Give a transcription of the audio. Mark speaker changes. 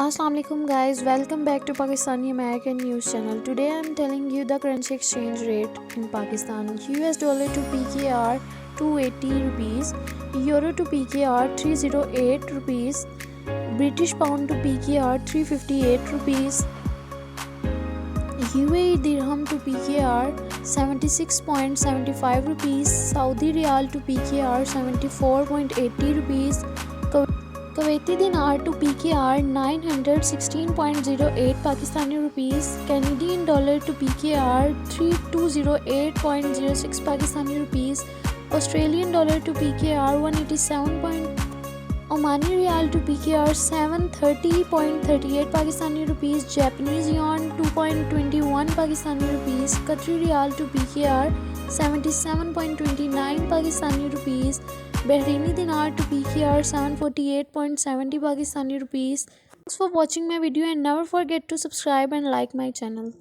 Speaker 1: Assalamu alaikum guys, welcome back to Pakistani American news channel. Today I am telling you the currency exchange rate in Pakistan. US dollar to PKR 280 rupees, Euro to PKR 308 rupees, British pound to PKR 358 rupees, UAE dirham to PKR 76.75 rupees, Saudi Riyal to PKR 74.80 rupees, Kuwaiti dinar to PKR 916.08 Pakistani rupees, Canadian dollar to PKR 3208.06 Pakistani rupees, Australian dollar to PKR 187. Omani Riyal to PKR 730.38 Pakistani rupees, Japanese Yuan 2.21 Pakistani rupees, Qatari Riyal to PKR 77.29 Pakistani rupees, Bahraini Dinar to PKR 748.70 Pakistani rupees. Thanks for watching my video and never forget to subscribe and like my channel.